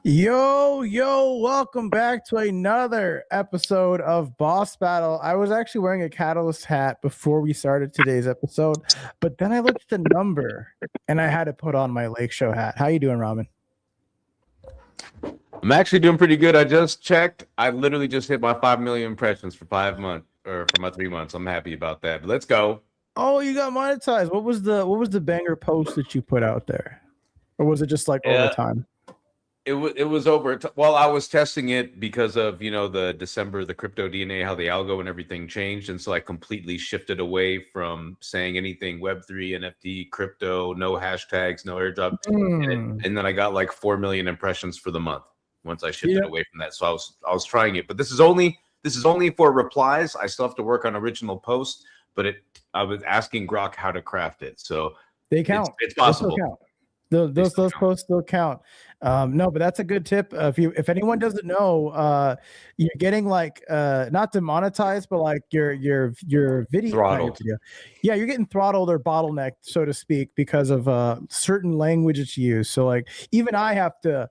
Yo, welcome back to another episode of Boss Battle. I was actually wearing a Catalyst hat before we started today's episode, but then I looked at the number and I had to put on my Lake Show hat. How you doing, Ramen? I'm actually doing pretty good. I just checked. I literally just hit my 5 million impressions for 5 months or for my 3 months. I'm happy about that. But let's go. Oh, you got monetized. What was the banger post that you put out there? Or was it just like over Yeah, time? it was over. Well, I was testing it because of the December, the crypto DNA, how the algo and everything changed, and so I completely shifted away from saying anything Web3, NFT, crypto, no hashtags, no airdrop, Hmm. and then I got like 4 million impressions for the month once I You shifted know, away from that. So I was trying it, but this is only for replies. I still have to work on original posts, but I was asking Grok how to craft it, so they it's count. it's They still possible. count. Those They those, still those count. posts still count. No, but that's a good tip. If anyone doesn't know, you're getting like not demonetized, but like your video, not your Throttled. video. Yeah, you're getting throttled or bottlenecked, so to speak, because of certain language it's used. So like even I have to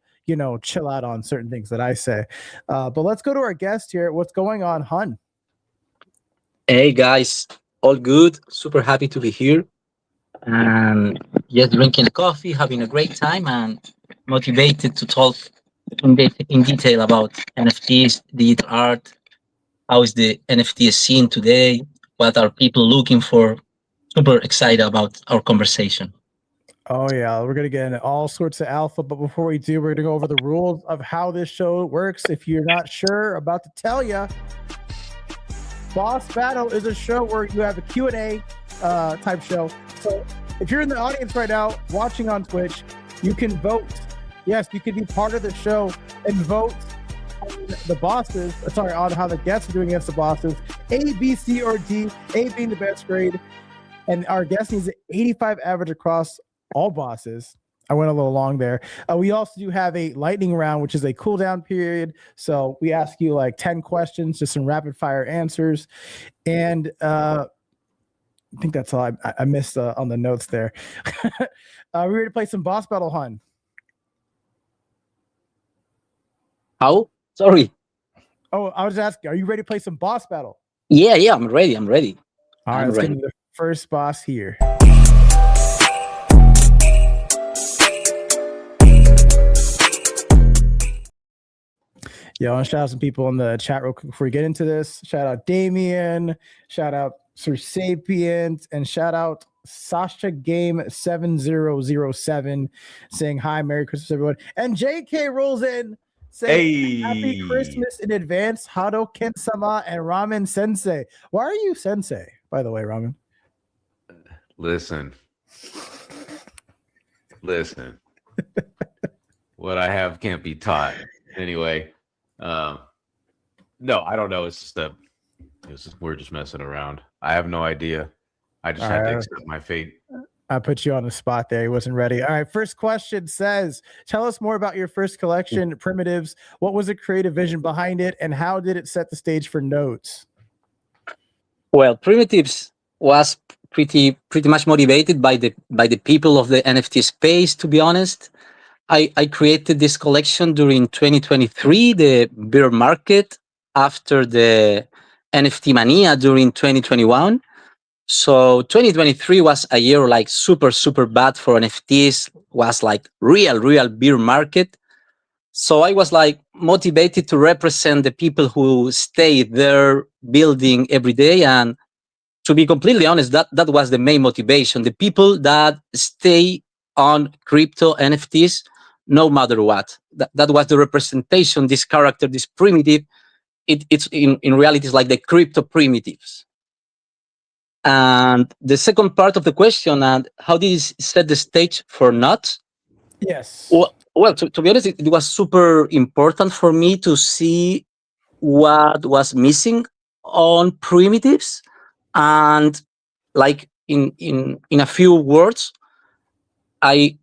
chill out on certain things that I say. But let's go to our guest here. What's going on, Hun? Hey guys, all good. Super happy to be here and just drinking coffee, having a great time, and motivated to talk in detail about NFTs, digital art. How is the NFT scene today? What are people looking for? Super excited about our conversation. Oh yeah, we're gonna get into all sorts of alpha, but before we do, we're gonna go over the rules of how this show works. If you're not sure, about to tell you, Boss Battle is a show where you have a Q&A type show. So if you're in the audience right now watching on Twitch, you can vote. Yes, you can be part of the show and vote on the bosses. Sorry, on how the guests are doing against the bosses. A, B, C, or D. A being the best grade, and our guest needs an 85 average across all bosses. I went a little long there. We also do have a lightning round, which is a cooldown period. So we ask you like 10 questions, just some rapid fire answers. And I think that's all I missed on the notes there. We're ready to play some boss battle, Hun. How? Sorry. Oh, I was asking, are you ready to play some boss battle? Yeah, I'm ready. I'm ready. All right, I'm let's get ready. into the first boss here. Yeah, I want to shout out some people in the chat real quick before we get into this. Shout out Damien, shout out Sir Sapient, and shout out Sasha Game 7007 saying hi, Merry Christmas, everyone. And JK rolls in saying Happy Hey, Christmas in advance, Hado Ken-sama and Ramen Sensei. Why are you Sensei, by the way, Ramen? listen. What I have can't be taught. Anyway, no, I don't know. We're just messing around. I have no idea. I just All had to right. accept my fate. I put you on the spot there. He wasn't ready. All right. First question says, tell us more about your first collection, Primitives. What was the creative vision behind it, and how did it set the stage for nodes? Well, Primitives was pretty much motivated by the people of the NFT space. To be honest, I created this collection during 2023, the bear market after the NFT mania during 2021. So 2023 was a year like super bad for NFTs. Was like real bear market. So I was like motivated to represent the people who stay there building every day. And to be completely honest, that was the main motivation. The people that stay on crypto NFTs no matter what. That was the representation, this character, this primitive. It's in reality it's like the crypto primitives. And the second part of the question, and how did it set the stage for not? Yes. Well, to be honest, it was super important for me to see what was missing on primitives, and like in a few words, I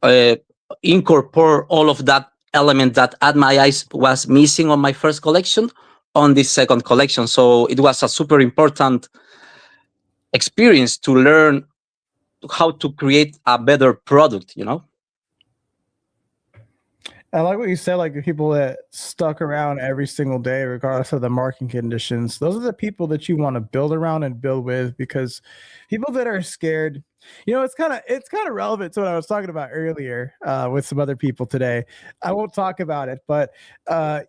uh, incorporate all of that element that at my eyes was missing on my first collection on this second collection. So it was a super important experience to learn how to create a better product. I like what you said, like the people that stuck around every single day, regardless of the market conditions. Those are the people that you want to build around and build with, because people that are scared, it's kind of relevant to what I was talking about earlier with some other people today. I won't talk about it, but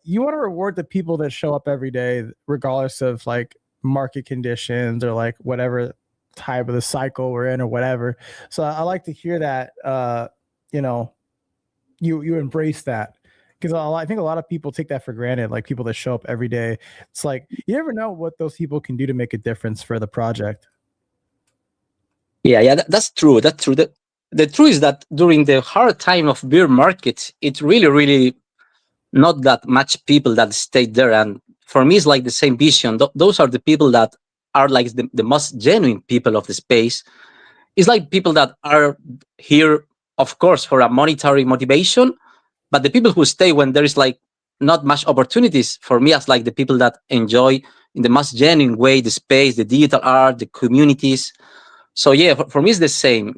you want to reward the people that show up every day, regardless of like market conditions or like whatever type of the cycle we're in or whatever. So I like to hear that. You know, you embrace that, because I think a lot of people take that for granted. Like people that show up every day, it's like you never know what those people can do to make a difference for the project. Yeah, that's true. That's true. The truth is that during the hard time of beer market, it's really not that much people that stayed there. And for me, it's like the same vision. Those are the people that are like the most genuine people of the space. It's like people that are here, of course, for a monetary motivation, but the people who stay when there is like not much opportunities, for me, as like the people that enjoy in the most genuine way the space, the digital art, the communities. So yeah, for me it's the same.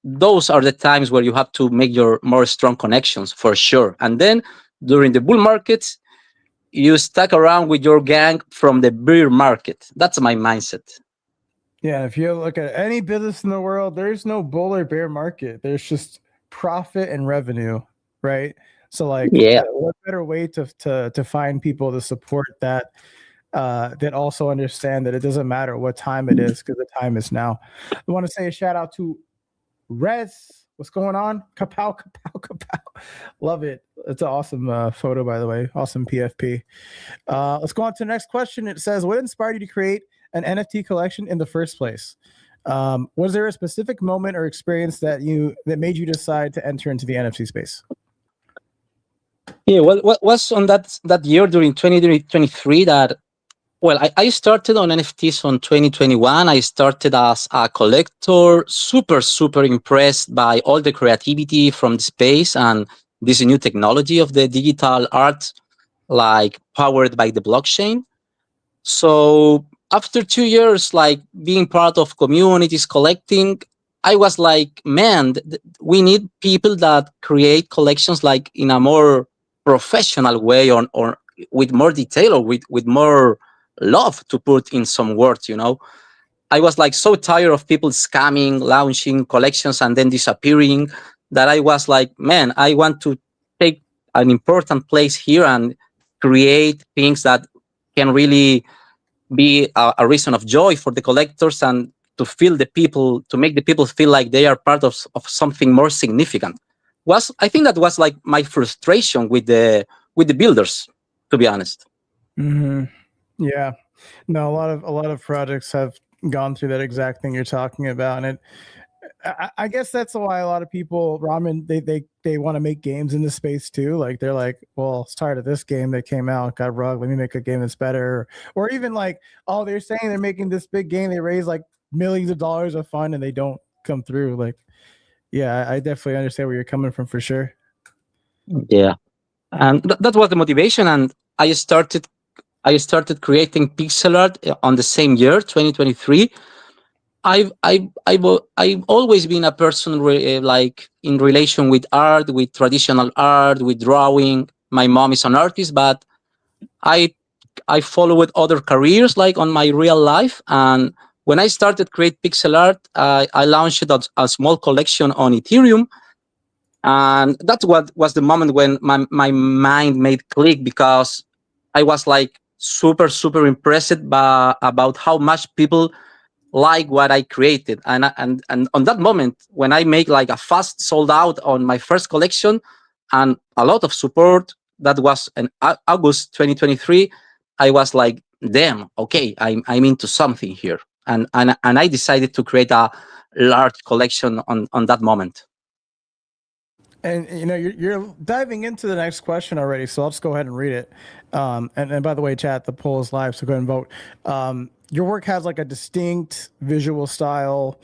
Those are the times where you have to make your more strong connections for sure. And then during the bull markets, you stuck around with your gang from the bear market. That's my mindset. Yeah, if you look at any business in the world, there's no bull or bear market. There's just profit and revenue, right? So like, Yeah. what better way to find people to support that that also understand that it doesn't matter what time it is, because the time is now. I want to say a shout out to Rez. What's going on? Kapow, kapow, kapow. Love it. It's an awesome photo, by the way. Awesome PFP. Let's go on to the next question. It says, what inspired you to create an NFT collection in the first place? Was there a specific moment or experience that made you decide to enter into the NFT space? Yeah, what was on that year during 2023 that, well, I started on NFTs on 2021. I started as a collector, super impressed by all the creativity from the space and this new technology of the digital art, like powered by the blockchain. So after 2 years, like being part of communities collecting, I was like, man, we need people that create collections like in a more professional way, or with more detail, or with more love to put in some words. I was like so tired of people scamming, launching collections and then disappearing, that I was like, man, I want to take an important place here and create things that can really be a reason of joy for the collectors, and to make the people feel like they are part of something more significant. I think that was like my frustration with the builders, to be honest. Mm-hmm. Yeah. No, a lot of projects have gone through that exact thing you're talking about, and I guess that's why a lot of people, Ramen, they want to make games in this space too. Like they're like, well, it's tired of this game that came out, got rugged. Let me make a game that's better. Or even like, oh, they're saying they're making this big game. They raise like millions of dollars of fund and they don't come through. Like, yeah, I definitely understand where you're coming from for sure. Yeah, and that was the motivation. And I started creating pixel art on the same year, 2023. I've always been a person like in relation with art, with traditional art, with drawing. My mom is an artist, but I I followed other careers like on my real life. And when I started create pixel art, I launched a small collection on Ethereum, and that's what was the moment when my mind made click, because I was like super impressed by about how much people like what I created. And on that moment, when I make like a fast sold out on my first collection and a lot of support, that was in August 2023, I was like, damn, okay, I'm into something here. And I decided to create a large collection on that moment. And you're diving into the next question already, so I'll just go ahead and read it. And by the way, chat, the poll is live, so go ahead and vote. Your work has like a distinct visual style.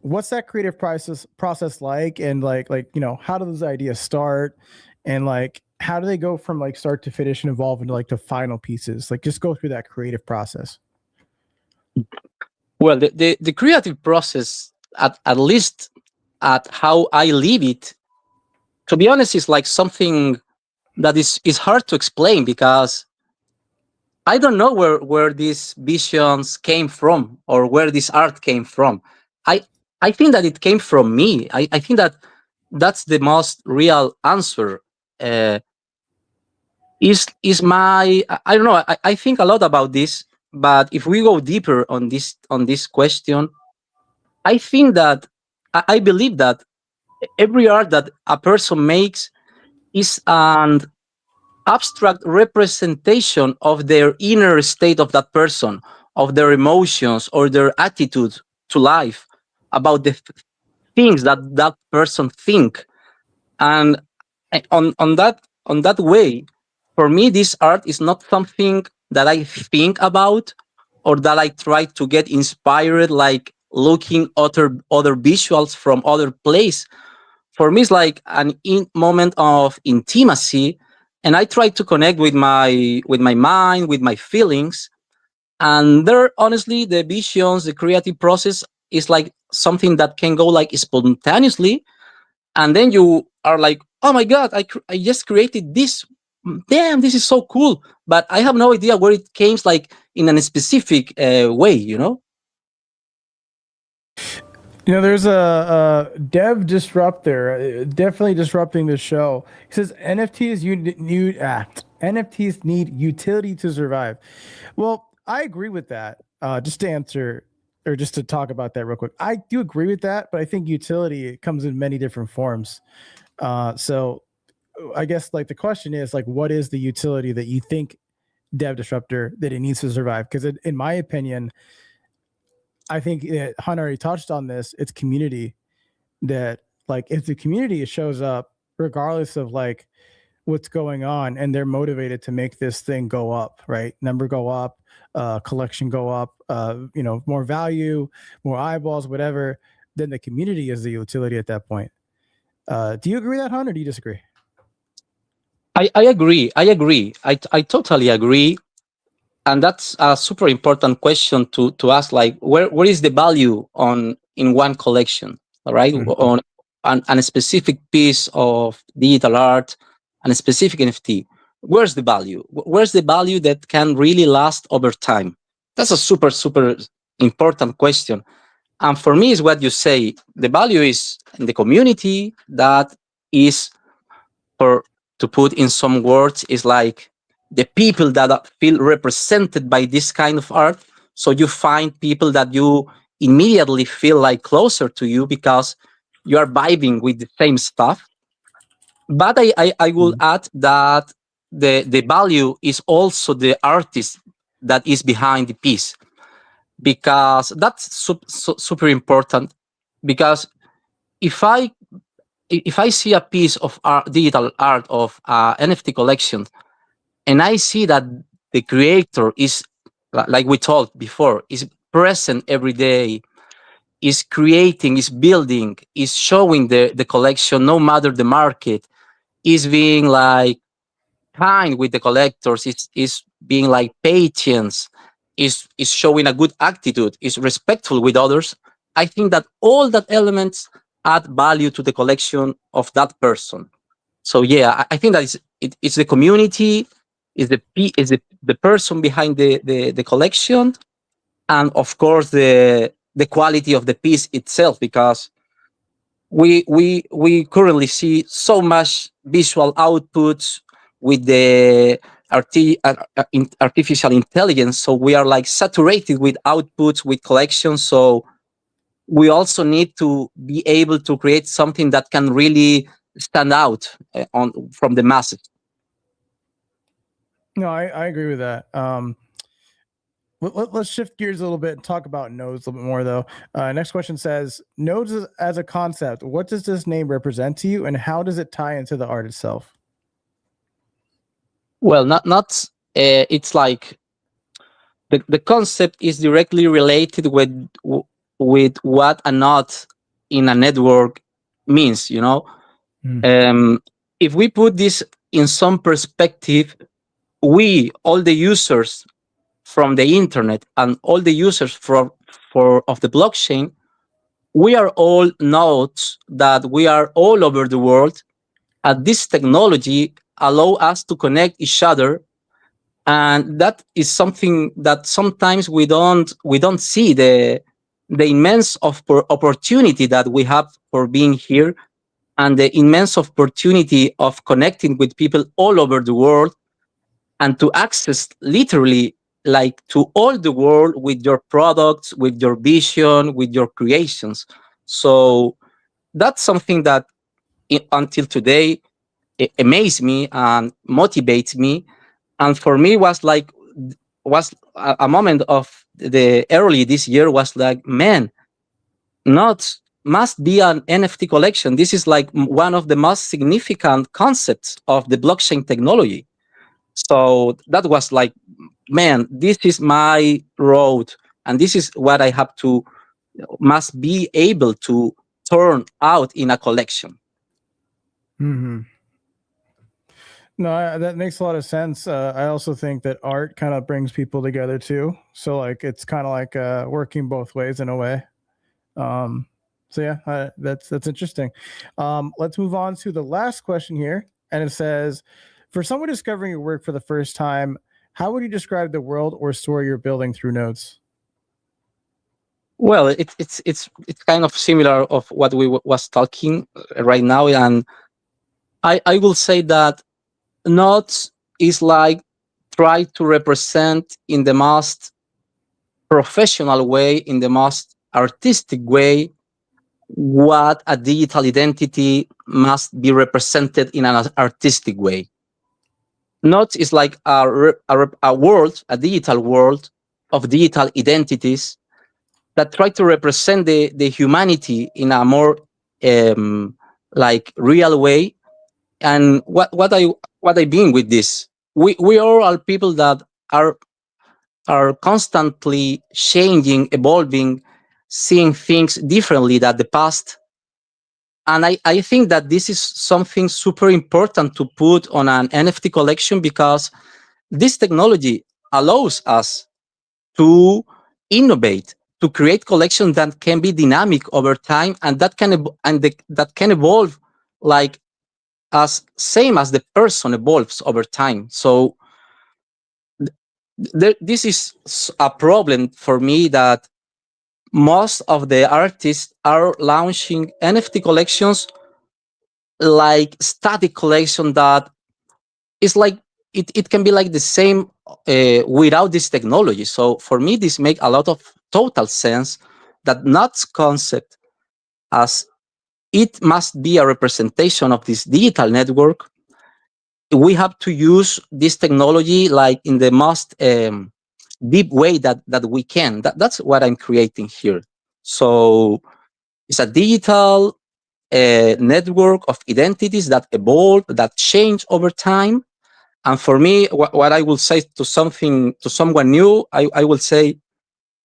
What's that creative process like? And like how do those ideas start? And like how do they go from like start to finish and evolve into like the final pieces? Like just go through that creative process. Well, the creative process, at least at how I live it, to be honest, is like something that is hard to explain, because I don't know where these visions came from or where this art came from. I I think that it came from me. I think that that's the most real answer. Uh, is my I don't know. I think a lot about this, but if we go deeper on this question, I think that I believe that every art that a person makes is an abstract representation of their inner state of that person, of their emotions or their attitude to life, about the things that that person think. And on that way, for me, this art is not something that I think about or that I try to get inspired, like looking other visuals from other place. For me, it's like an moment of intimacy, and I try to connect with my mind, with my feelings. And there, honestly, the visions, the creative process is like something that can go like spontaneously, and then you are like, oh my god, I just created this. Damn, this is so cool, but I have no idea where it came, like in a specific way, you know. You know, there's a dev disruptor, definitely disrupting the show. He says NFTs need utility to survive. Well, I agree with that. Just to answer or just to talk about that real quick, I do agree with that, but I think utility comes in many different forms. So I guess like the question is like, what is the utility that you think dev disruptor that it needs to survive? Because in my opinion, I think Hunter already touched on this. It's community that like if the community shows up, regardless of like what's going on, and they're motivated to make this thing go up, right? Number go up, collection go up, you know, more value, more eyeballs, whatever. Then the community is the utility at that point. Do you agree with that, Hunter? Or do you disagree? I agree. I agree. I totally agree. And that's a super important question to ask, like where is the value on in one collection, all right? On a specific piece of digital art and a specific NFT, where's the value? Where's the value that can really last over time? That's a super important question. And for me, is what you say, the value is in the community. That is, for to put in some words, is like the people that feel represented by this kind of art. So you find people that you immediately feel like closer to you because you are vibing with the same stuff. But I will add that the value is also the artist that is behind the piece, because that's super important. Because if I see a piece of art, digital art of NFT collection, and I see that the creator is, like we talked before, is present every day, is creating, is building, is showing the collection no matter the market, is being like kind with the collectors, is being like patience, is showing a good attitude, is respectful with others. I think that all that elements add value to the collection of that person. So yeah, I think that it's the community, is the person behind the collection, and of course the quality of the piece itself, because we currently see so much visual outputs with the artificial intelligence, so we are like saturated with outputs, with collections. So we also need to be able to create something that can really stand out on from the masses. No, I agree with that. Let's shift gears a little bit and talk about nodes a little bit more, though. Next question says, nodes as a concept, what does this name represent to you, and how does it tie into the art itself? Well, not it's like the concept is directly related with what a node in a network means, you know. If we put this in some perspective, we, all the users from the internet and all the users for of the blockchain, we are all nodes that we are all over the world, this technology allow us to connect each other, and that is something that sometimes we don't see the immense opportunity that we have for being here, and the immense opportunity of connecting with people all over the world, and to access literally like to all the world with your products, with your vision, with your creations. So that's something that until today it amazes me and motivates me. And for me was a moment of the early this year was like, man, not must be an NFT collection. This is like one of the most significant concepts of the blockchain technology. So that was like, man, this is my road, and this is what I have to must be able to turn out in a collection. Mm-hmm. No, that makes a lot of sense. I also think that art kind of brings people together too. So like it's kind of like working both ways in a way. So yeah, that's interesting. Let's move on to the last question here, and it says, for someone discovering your work for the first time, how would you describe the world or story you're building through notes? Well, it's kind of similar of what we was talking right now, and I will say that notes is like try to represent in the most professional way, in the most artistic way, what a digital identity must be represented in an artistic way. Notes is like a world, a digital world of digital identities that try to represent the humanity in a more like real way. And what I mean with this, we are all people that are constantly changing, evolving, seeing things differently than the past. And I think that this is something super important to put on an NFT collection, because this technology allows us to innovate, to create collections that can be dynamic over time, and that can that can evolve like as same as the person evolves over time. So this is a problem for me, that most of the artists are launching NFT collections like static collection that is like it can be like the same without this technology. So for me, this make a lot of total sense that Nuts concept, as it must be a representation of this digital network, we have to use this technology like in the most deep way that we can. That's what I'm creating here. So it's a digital network of identities that evolve, that change over time. And for me, what I will say to someone new, I will say,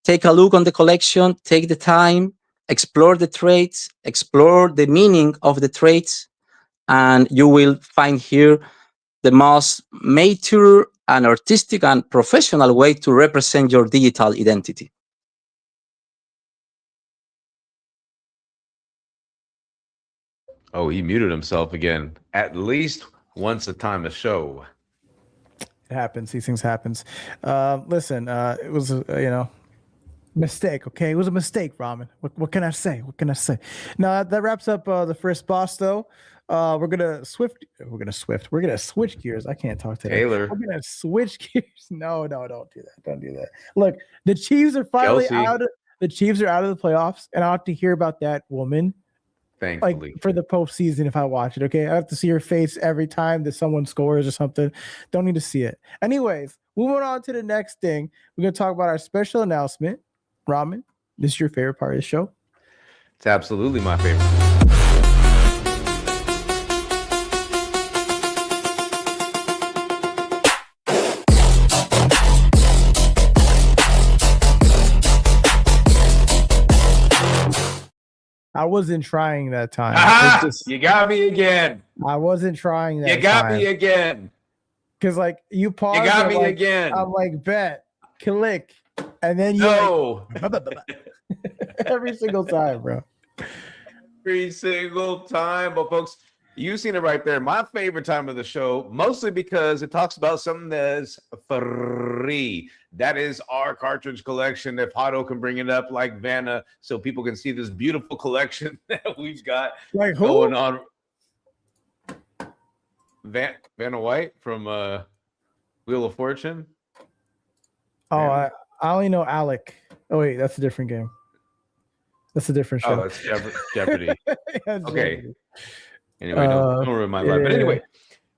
take a look on the collection, take the time, explore the traits, explore the meaning of the traits, and you will find here the most mature and artistic and professional way to represent your digital identity. Oh, he muted himself again. At least once a time a show. It happens. These things happens. Listen, it was mistake. Okay, it was a mistake, Ramen. What can I say? What can I say? Now that wraps up the first boss, though. We're gonna switch gears. I can't talk today. Taylor. We're gonna switch gears. No, don't do that. Don't do that. Look, the Chiefs are finally Chelsea. out. The Chiefs are out of the playoffs, and I have to hear about that woman. Thankfully. Like for the postseason, if I watch it, okay, I have to see her face every time that someone scores or something. Don't need to see it. Anyways, moving on to the next thing, we're gonna talk about our special announcement. Ramen, this is your favorite part of the show? It's absolutely my favorite. I wasn't trying that time. Aha! You got me again. I wasn't trying that. You got me again. Because like you paused. You got me like, again. I'm like, bet, click, and then you no. Every single time, bro. Every single time. But folks, You've seen it right there. My favorite time of the show, mostly because it talks about something that's free. That is our cartridge collection. If Hato can bring it up like Vanna, so people can see this beautiful collection that we've got Like going who? on. Vanna White from Wheel of Fortune. Oh, Vanna? I only know Alec. Oh wait, that's a different game. That's a different show. Oh, that's Jeopardy. Yeah, Okay. Jeopardy. Anyway, don't ruin my life. But yeah. anyway,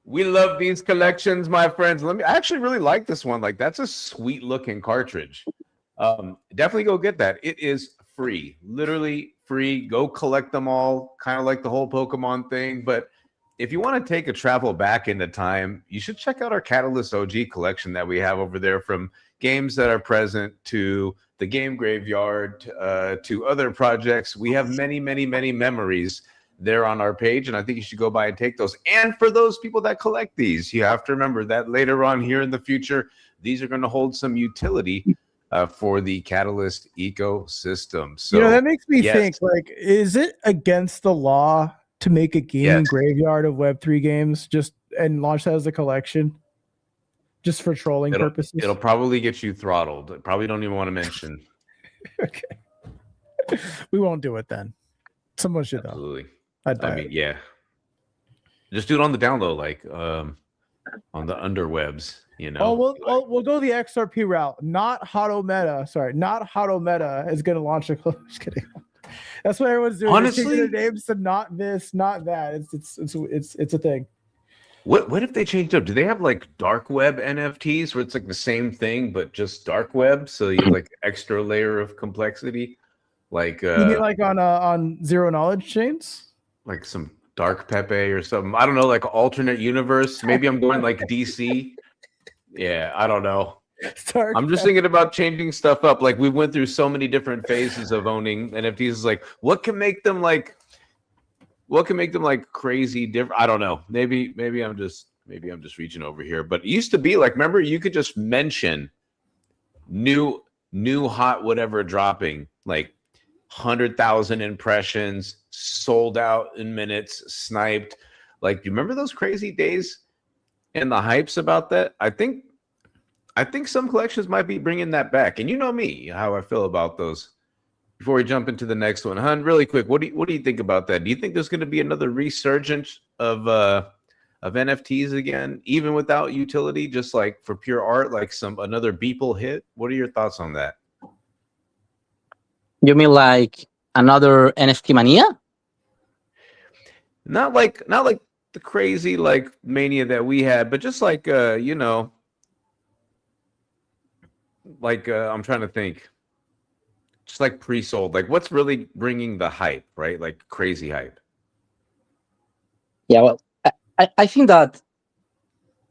we love these collections, my friends. I actually really like this one. Like, that's a sweet looking cartridge. Definitely go get that. It is free, literally free. Go collect them all, kind of like the whole Pokemon thing. But if you want to take a travel back into time, you should check out our Catalyst OG collection that we have over there, from games that are present to the game graveyard to other projects. We have many, many, many memories there on our page, and I think you should go by and take those. And for those people that collect these, you have to remember that later on here in the future, these are going to hold some utility for the Catalyst ecosystem. So, that makes me yes. think, like, is it against the law to make a gaming graveyard of Web3 games and launch that as a collection just for trolling purposes? It'll probably get you throttled. Probably don't even want to mention. Okay. We won't do it then. Someone should though. Absolutely. I mean, yeah. Just do it on the down low, like on the underwebs, Oh, we'll go the XRP route. Not Hato Meta. Sorry, not Hato Meta is going to launch a. Just kidding. That's what everyone's doing. Honestly, their names to not this, not that. It's a thing. What if they changed up? Do they have like dark web NFTs where it's like the same thing but just dark web? So you have like extra layer of complexity, like you mean like on zero knowledge chains, like some dark Pepe or something. I don't know, like alternate universe. Maybe I'm going like DC. Yeah, I don't know. I'm just thinking about changing stuff up. Like, we went through so many different phases of owning NFTs. It's like, what can make them like crazy different? I don't know. Maybe I'm just reaching over here. But it used to be like, remember, you could just mention new hot whatever dropping, like 100,000 impressions, sold out in minutes, sniped. Like, do you remember those crazy days and the hypes about that? I think some collections might be bringing that back. And you know me, how I feel about those. Before we jump into the next one, Hun, really quick, what do you think about that? Do you think there's going to be another resurgence of NFTs again, even without utility, just like for pure art, like another Beeple hit? What are your thoughts on that? You mean like another NFT mania? Not like the crazy like mania that we had, but just like I'm trying to think. Just like pre-sold, like what's really bringing the hype, right? Like crazy hype. Yeah, well, I think that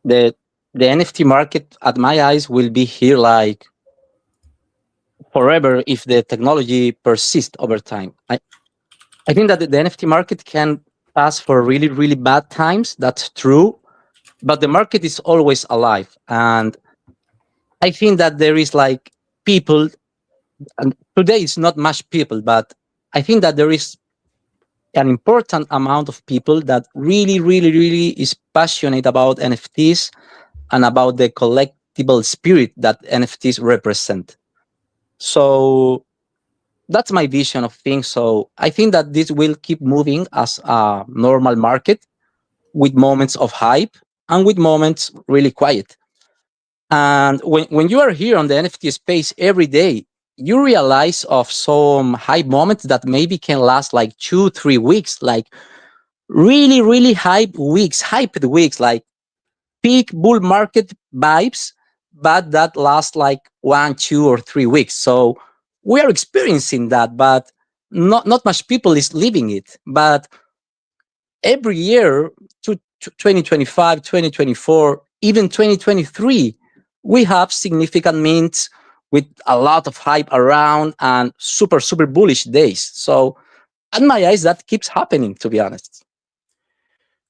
the NFT market, at my eyes, will be here like forever if the technology persists over time. I think that the NFT market can pass for really, really bad times. That's true, but the market is always alive, and I think that there is like people. And today it's not much people, but I think that there is an important amount of people that really, really, really is passionate about NFTs and about the collectible spirit that NFTs represent. So that's my vision of things. So I think that this will keep moving as a normal market, with moments of hype and with moments really quiet. And when you are here on the NFT space every day, you realize of some hype moments that maybe can last like 2-3 weeks, like really, really hyped weeks, like peak bull market vibes, but that last like 1, 2, or 3 weeks. So we are experiencing that, but not much people is living it. But every year, to 2025, 2024, even 2023, we have significant mints with a lot of hype around and super, super bullish days. So, at my eyes, that keeps happening, to be honest.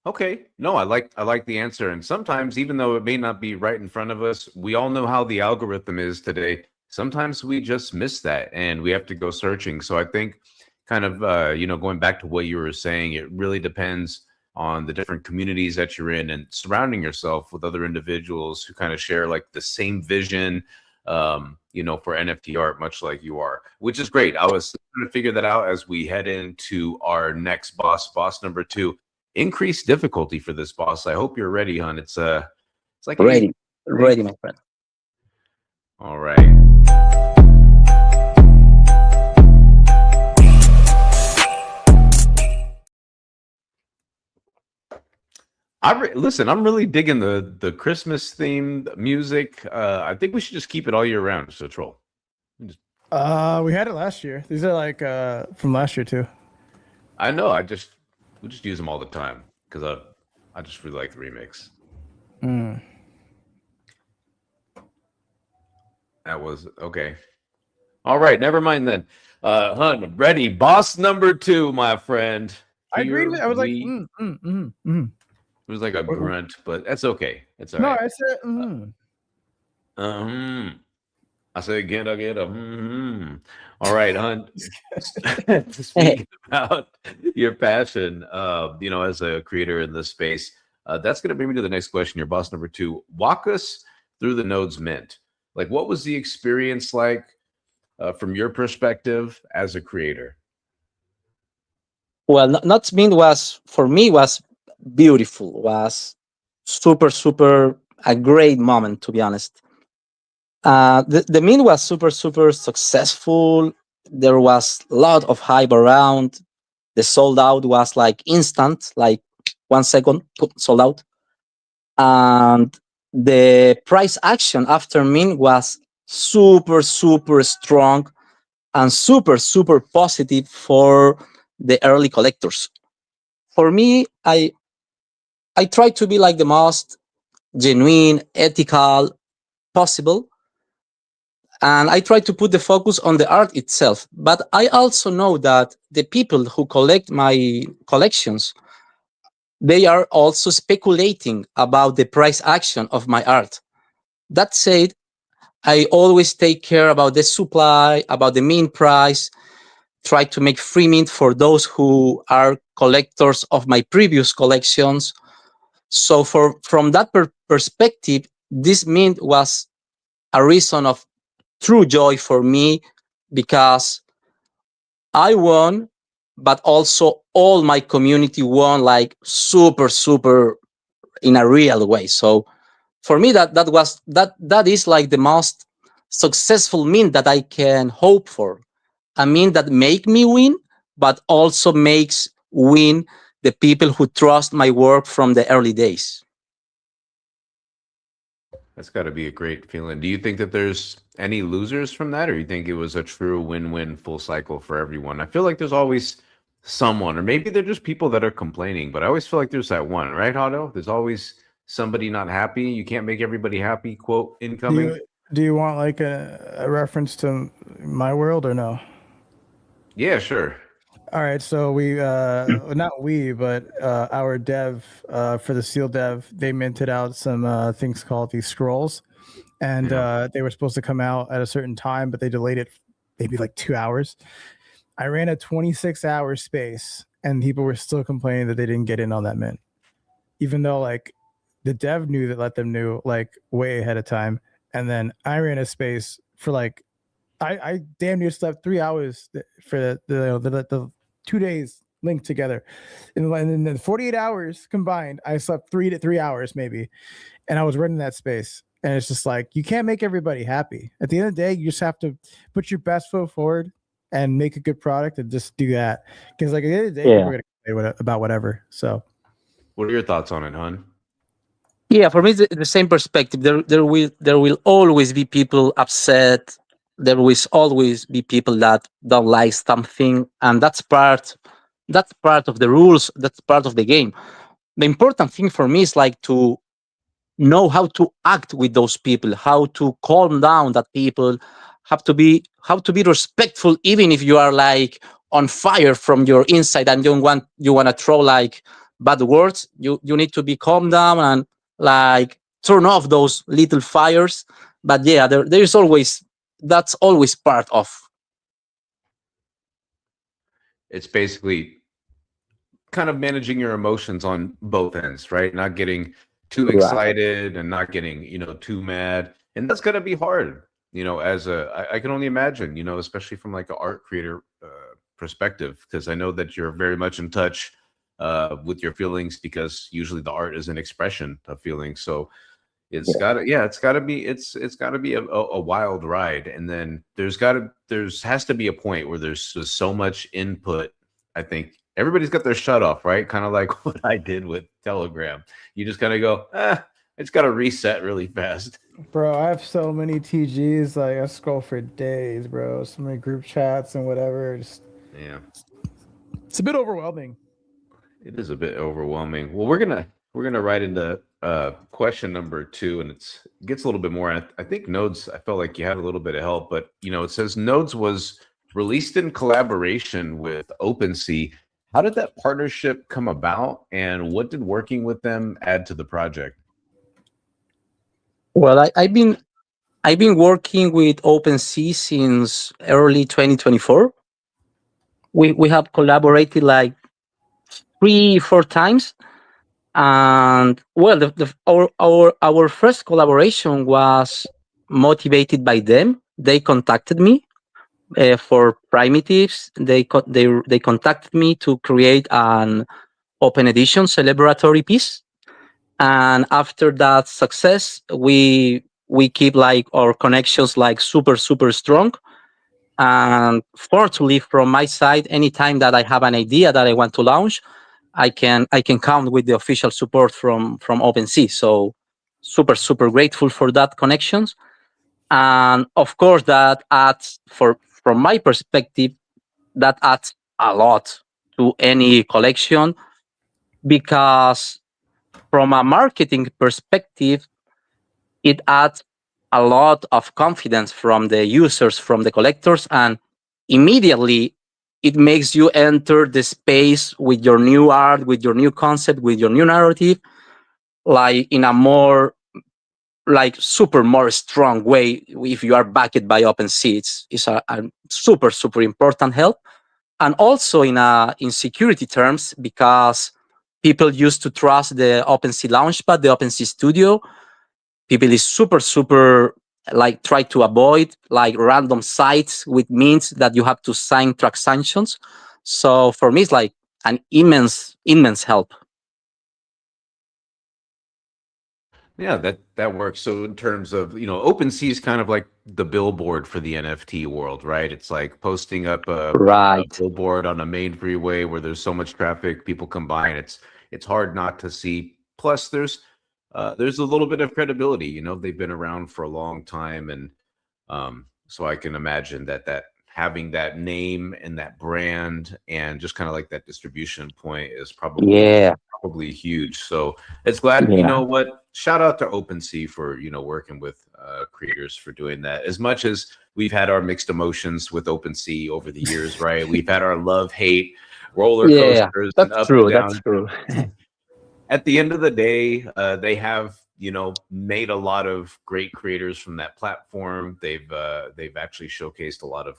Okay. No, I like the answer. And sometimes, even though it may not be right in front of us, we all know how the algorithm is today. Sometimes we just miss that and we have to go searching. So I think kind of, going back to what you were saying, it really depends on the different communities that you're in and surrounding yourself with other individuals who kind of share like the same vision, for NFT art, much like you are, which is great. I was trying to figure that out as we head into our next boss number 2. Increased difficulty for this boss. I hope you're ready, hon. It's like Ready, ready, my friend. All right. Listen, I'm really digging the Christmas themed music. I think we should just keep it all year round. So troll. We had it last year. These are like from last year too. I know. We just use them all the time because I just really like the remix. That was okay. All right, never mind then. Hun, ready? Boss number 2, my friend. I agreed with it. I was like, It was like a grunt, but that's okay. It's all no, right. I said, I said again. All right, Hun. To speak about your passion, as a creator in this space, that's going to bring me to the next question. Your boss number 2. Walk us through the Nodes Mint. Like, what was the experience like from your perspective as a creator? Well, not Mint was, for me, was beautiful, was super a great moment, to be honest. The Mint was super successful. There was a lot of hype around. The sold out was like instant, like 1 second, sold out. And the price action after Mint was super strong and super positive for the early collectors. For me, I try to be like the most genuine, ethical possible, and I try to put the focus on the art itself. But I also know that the people who collect my collections, they are also speculating about the price action of my art. That said, I always take care about the supply, about the mint price, try to make free mint for those who are collectors of my previous collections. So from that perspective, this mint was a reason of true joy for me, because I won, but also all my community won like super in a real way. So for me, that is like the most successful mint that I can hope for. A mint that make me win, but also makes win the people who trust my work from the early days. That's got to be a great feeling. Do you think that there's any losers from that, or you think it was a true win-win full cycle for everyone? I feel like there's always someone, or maybe they're just people that are complaining, but I always feel like there's that one, right, Otto? There's always somebody not happy. You can't make everybody happy, quote, incoming. Do you want like a reference to my world or no? Yeah, sure. All right, so we not we, but our dev for the seal dev, they minted out some things called these scrolls, and they were supposed to come out at a certain time, but they delayed it maybe like 2 hours. I ran a 26-hour space, and people were still complaining that they didn't get in on that mint, even though like the dev knew that let them know like way ahead of time, and then I ran a space for like I damn near slept 3 hours for the 2 days linked together, and then 48 hours combined, I slept 3 hours maybe, and I was running that space. And it's just like, you can't make everybody happy. At the end of the day, you just have to put your best foot forward and make a good product and just do that. Because like at the end of the day, people are gonna complain about whatever. So, what are your thoughts on it, hon? Yeah, for me, it's the same perspective. There will always be people upset. There will always be people that don't like something, and that's part of the rules. That's part of the game. The important thing for me is like to know how to act with those people, how to calm down that people, how to be respectful, even if you are like on fire from your inside and you want to throw like bad words. You need to be calm down and like turn off those little fires. But yeah, there is always, that's always part of. It's basically kind of managing your emotions on both ends, right? Not getting too Right. excited and not getting, too mad. And that's going to be hard, I can only imagine, especially from like an art creator perspective, because I know that you're very much in touch with your feelings, because usually the art is an expression of feelings. So it's got to be a wild ride. And then has to be a point where there's just so much input. I think everybody's got their shut off, right? Kind of like what I did with Telegram. You just kind of go, it's got to reset really fast. Bro, I have so many TGs. Like I scroll for days, bro. So many group chats and whatever. Just Yeah, it's a bit overwhelming. it is a bit overwhelming. Well, we're gonna write into question number 2, and it gets a little bit more. I think Nodes. I felt like you had a little bit of help, but it says Nodes was released in collaboration with OpenSea. How did that partnership come about, and what did working with them add to the project? Well, I've been working with OpenSea since early 2024. We have collaborated like 3 4 times, and well, our first collaboration was motivated by them. They contacted me for primitives. They contacted me to create an open edition celebratory piece, and after that success, we keep like our connections like super strong. And fortunately, from my side, anytime that I have an idea that I want to launch, I can count with the official support from OpenSea. So super grateful for that connections. And of course, that adds, for from my perspective, that adds a lot to any collection, because from a marketing perspective, it adds a lot of confidence from the users, from the collectors, and immediately it makes you enter the space with your new art, with your new concept, with your new narrative, like in a more like super more strong way. If you are backed by OpenSea, it's a super important help. And also in security terms, because people used to trust the OpenSea Launchpad, the OpenSea Studio. People is super like try to avoid like random sites with means that you have to sign transactions. So for me, it's like an immense help. Yeah, that works. So in terms of, OpenSea is kind of like the billboard for the NFT world, right? It's like posting up a Right. billboard on a main freeway where there's so much traffic, people come by, and it's hard not to see. Plus, there's a little bit of credibility. They've been around for a long time, and so I can imagine that having that name and that brand and just kind of like that distribution point is Yeah. probably huge. So it's glad, Yeah. what, shout out to OpenSea for, working with creators for doing that. As much as we've had our mixed emotions with OpenSea over the years, right? We've had our love hate roller Yeah. coasters and That's up and true. That's down. true. At the end of the day, they have, made a lot of great creators from that platform. They've actually showcased a lot of,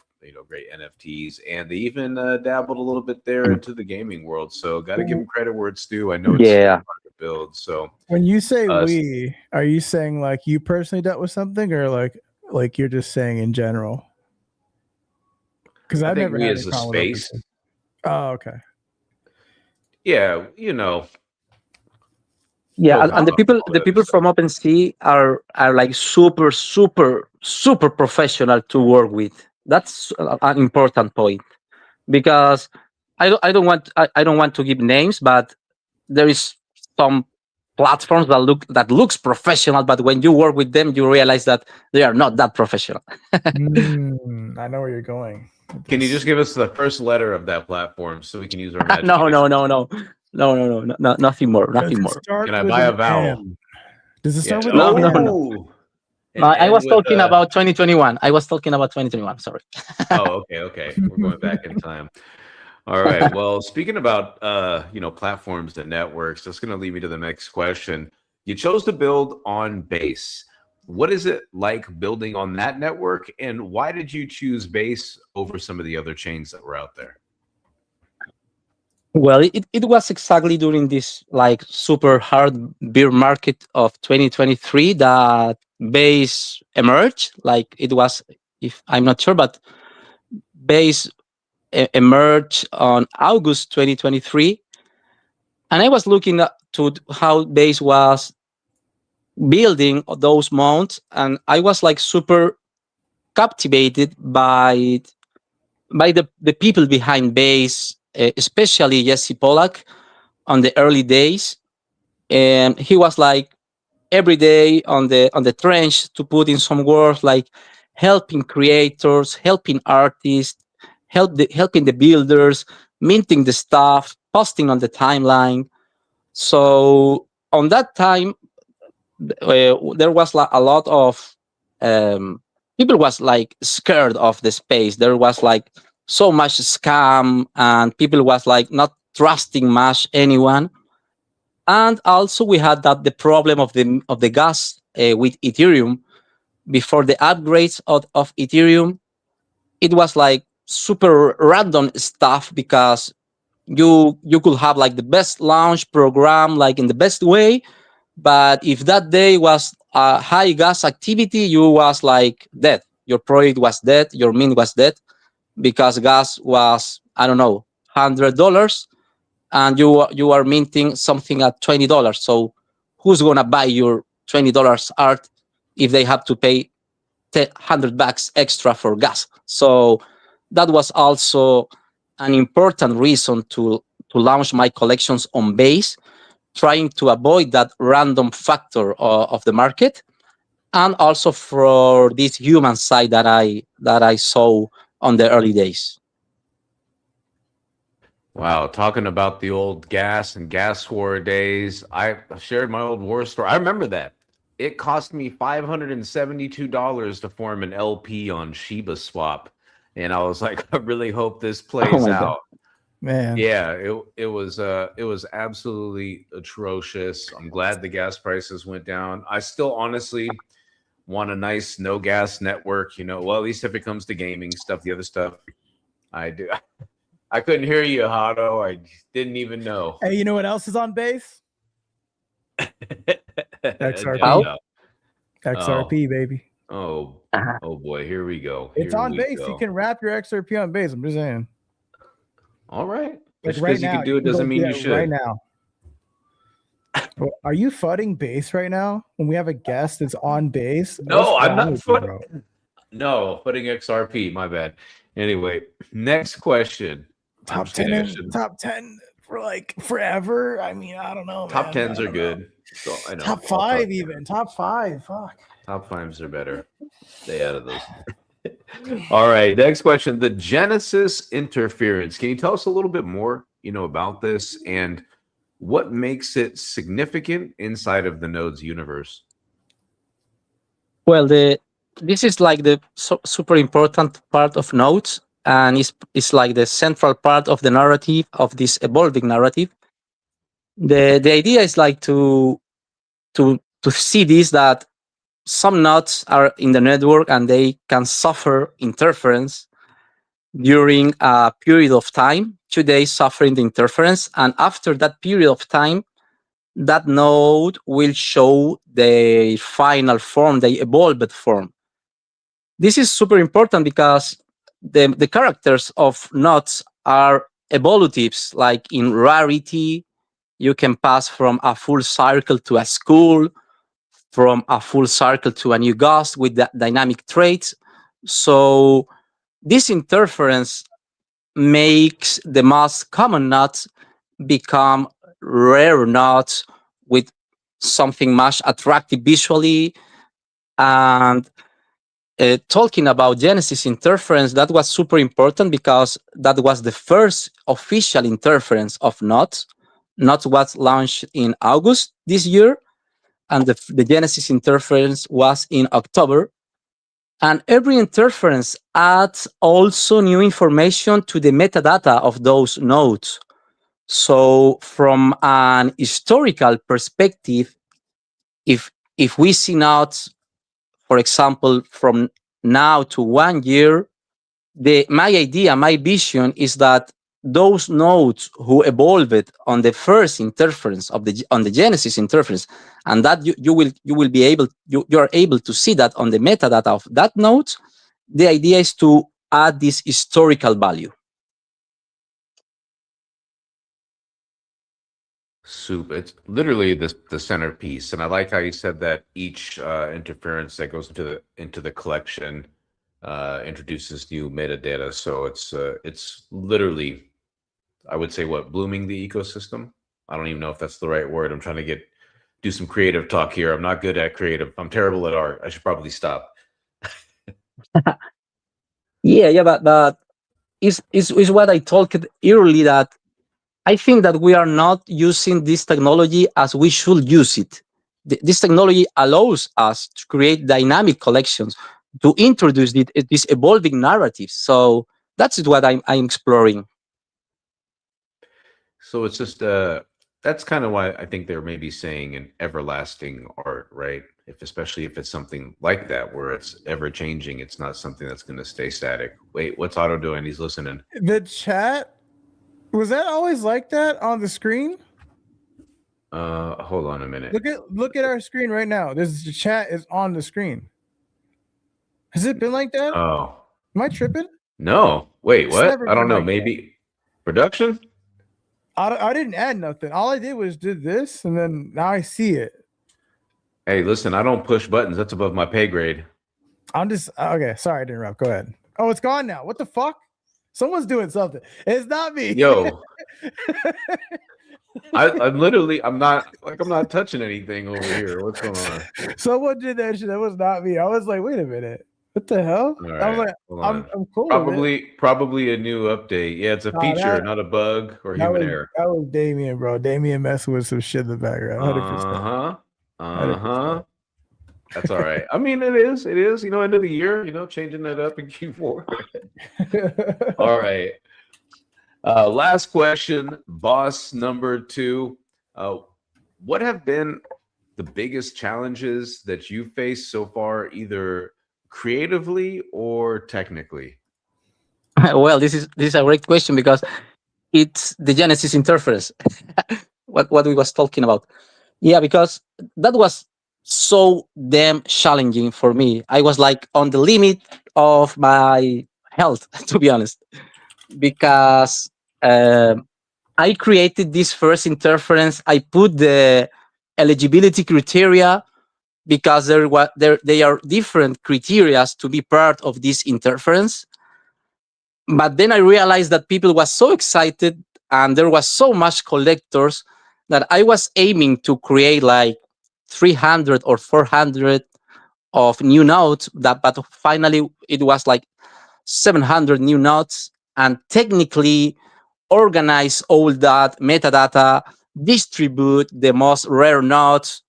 great NFTs, and they even dabbled a little bit there into the gaming world. So got to give them credit where it's due. I know it's Yeah. hard to build. So When you say Uh, we, are you saying like you personally dealt with something, or like you're just saying in general? Because I I've think never we had any as a problem with space, OpenSea. Oh, okay. yeah, Yeah, Koha, and all the that other people stuff. from OpenSea are like super professional to work with. That's an important point, because I don't want to give names, but there is some platforms that looks professional, but when you work with them, you realize that they are not that professional. I know where you're going with Can you this. just give us the first letter of that platform so we can use our No, imagination? no, no, no, no, nothing more, Does nothing it more. Can start I with buy an a vowel? N? Does it Yeah. start with an No, no, N? no. Oh, No, and I end was with talking about 2021. I was talking about 2021. Sorry. Oh, okay. We're going back in time. All right. Well, speaking about platforms and networks, that's going to lead me to the next question. You chose to build on Base. What is it like building on that network, and why did you choose Base over some of the other chains that were out there? Well, it was exactly during this like super hard beer market of 2023 that base emerged. Like it was, if I'm not sure, but base emerged on August 2023, and I was looking to how base was building those months, and I was like super captivated by the people behind base, especially Jesse Pollack on the early days. And he was like every day on the trench to put in some work, like helping creators, helping artists, helping the builders, minting the stuff, posting on the timeline. So on that time, there was like a lot of people was like scared of the space. There was like so much scam, and people was like not trusting much anyone. And also we had that the problem of the gas with Ethereum before the upgrades of Ethereum. It was like super random stuff because you could have like the best launch program like in the best way, but if that day was a high gas activity, you was like dead. Your project was dead. Your mint was dead because gas was, I don't know, $100, and you are minting something at $20. So who's gonna buy your $20 art if they have to pay $100 extra for gas? So that was also an important reason to launch my collections on base, trying to avoid that random factor of the market, and also for this human side that I saw on the early days. Wow, talking about the old gas and gas war days. I shared my old war story. I remember that. It cost me $572 to form an LP on Shiba Swap. And I was like, I really hope this Oh plays my god! out. Man. Yeah, it was absolutely atrocious. I'm glad the gas prices went down. I still honestly want a nice no gas network, you know. Well, at least if it comes to gaming stuff, the other stuff I do. I couldn't hear you, Hato. I didn't even know. Hey, you know what else is on base? No, XRP. no. XRP, baby. Oh, Uh-huh. oh boy, here we go. It's Here on we base. You go. can wrap your XRP on base. I'm just saying. All right. Like Just right because you now, can do you it can go doesn't do mean you that right should. now. Bro, are you fudding base right now? When we have a guest that's on base? What's No, I'm wrong not with you, bro? No, putting XRP, my bad. Anyway, next question. I'm Top just kidding. I 10, shouldn't. top 10 for like forever. I mean, I don't know, Top man. I tens are don't know. good. So I know. Top All top 5, 10. even top 5. Fuck. Top fives are better. Stay out of those. All right. Next question. The Genesis interference. Can you tell us a little bit more, about this and what makes it significant inside of the node's universe? Well, the this is like the super important part of nodes, and it's like the central part of the narrative of this evolving narrative. The idea is like to see this that some nodes are in the network and they can suffer interference during a period of time. 2 days suffering the interference, and after that period of time, that node will show the final form, the evolved form. This is super important because the characters of nodes are evolutives, like in rarity. You can pass from a full circle to a skull, from a full circle to a new ghost with the dynamic traits. So this interference makes the most common nodes become rare nodes with something much attractive visually. And talking about Genesis interference, that was super important because that was the first official interference of nodes. Nodes was launched in August this year, and the Genesis interference was in October. And every interference adds also new information to the metadata of those nodes. So, from an historical perspective, if we see nodes, for example, from now to 1 year, my idea, my vision is that those nodes who evolved on the first interference of the Genesis interference, and that you will be able you are able to see that on the metadata of that node. The idea is to add this historical value. Soup. It's literally the centerpiece, and I like how you said that each interference that goes into the collection introduces new metadata. So it's literally, I would say, what, blooming the ecosystem. I don't even know if that's the right word. I'm trying to do some creative talk here. I'm not good at creative. I'm terrible at art. I should probably stop. Yeah, but is what I talked earlier, that I think that we are not using this technology as we should use it. This technology allows us to create dynamic collections, to introduce these evolving narratives. So that's what I'm exploring. So it's just that's kind of why I think they're maybe saying an everlasting art, right? Especially if it's something like that where it's ever changing, it's not something that's going to stay static. Wait, what's Otto doing? He's listening. The chat, was that always like that on the screen? Hold on a minute. Look at our screen right now. The chat is on the screen. Has it been like that? Oh, am I tripping? No, wait, It's what? never I don't been know. like Maybe production. I didn't add nothing. All I did was did this, and then now I see it. Hey, listen, I don't push buttons. That's above my pay grade. I'm just okay. Sorry to interrupt. Go ahead. Oh, it's gone now. What the fuck? Someone's doing something. It's not me. Yo, I'm literally, I'm not touching anything over here. What's going on? Someone did that shit. That was not me. I was like, wait a minute. What the hell? All I was right, like, hold on. I'm cool. with it. Probably a new update. Yeah, it's a feature, not a bug or human error. That was Damien, bro. Damien messing with some shit in the background. 100%. That's all right. I mean, it is, you know, end of the year, you know, changing that up in Q4. All right. Last question, boss number 2. What have been the biggest challenges that you faced so far, either creatively or technically? Well, this is a great question, because it's the Genesis interference. what we was talking about. Yeah, because that was so damn challenging for me. I was like on the limit of my health, to be honest, because I created this first interference. I put the eligibility criteria because they are different criteria to be part of this interference. But then I realized that people was so excited and there was so much collectors that I was aiming to create like 300 or 400 of new nodes, but finally it was like 700 new nodes, and technically organize all that metadata, distribute the most rare nodes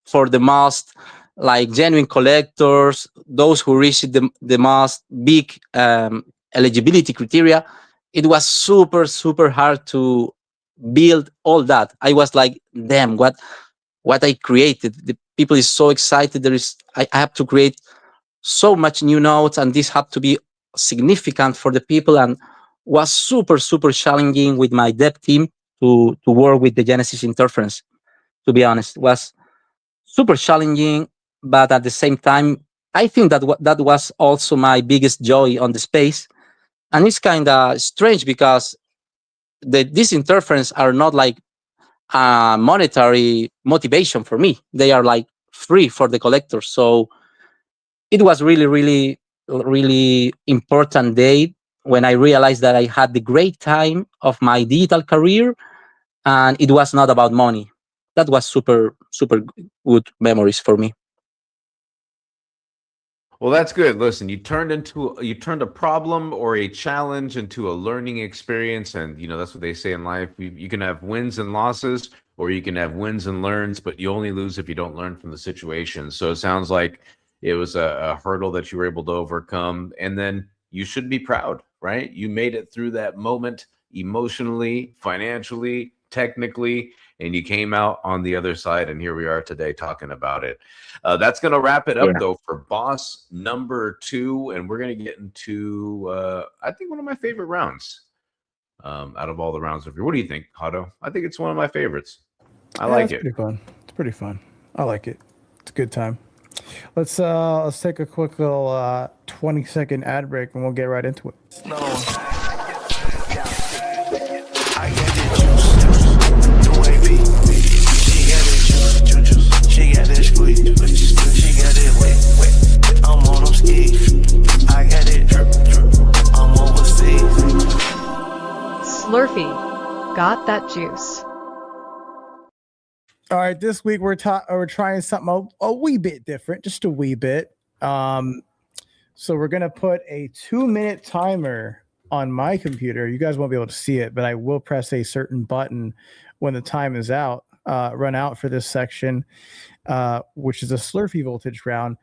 for the most like genuine collectors, those who reach the most big eligibility criteria. It was super hard to build all that. I was like, damn, what I created. The people is so excited. I have to create so much new nodes, and this had to be significant for the people, and was super challenging with my dev team to work with the Genesis interference. To be honest, was super challenging, but at the same time, I think that was also my biggest joy on the space. And it's kind of strange because these interference are not like a monetary motivation for me. They are like free for the collectors. So it was really important day when I realized that I had the great time of my digital career, and it was not about money. That was super good memories for me. Well, that's good. Listen, you turned a problem or a challenge into a learning experience, and you know that's what they say in life. You can have wins and losses, or you can have wins and learns, but you only lose if you don't learn from the situation. So it sounds like it was a hurdle that you were able to overcome, and then you should be proud, right? You made it through that moment emotionally, financially, technically, and you came out on the other side, and here we are today talking about it. That's going to wrap it up, though, for boss number 2, and we're going to get into, I think, one of my favorite rounds. out of all the rounds of here. What do you think, Hato? I think it's one of my favorites. I Yeah, like it's it. pretty fun. It's pretty fun. I like it. It's a good time. Let's take a quick little 20-second ad break and we'll get right into it. No. I got that juice. No AP. She got that juice. She got that squeeze. She got that wet. I'm on them skis. I got that drip. I'm overseas. Slurpee. Got that juice. All right, this week we're trying something a wee bit different, just a wee bit. So we're gonna put a 2-minute timer on my computer. You guys won't be able to see it, but I will press a certain button when the time is run out for this section, which is a Slurpee voltage round.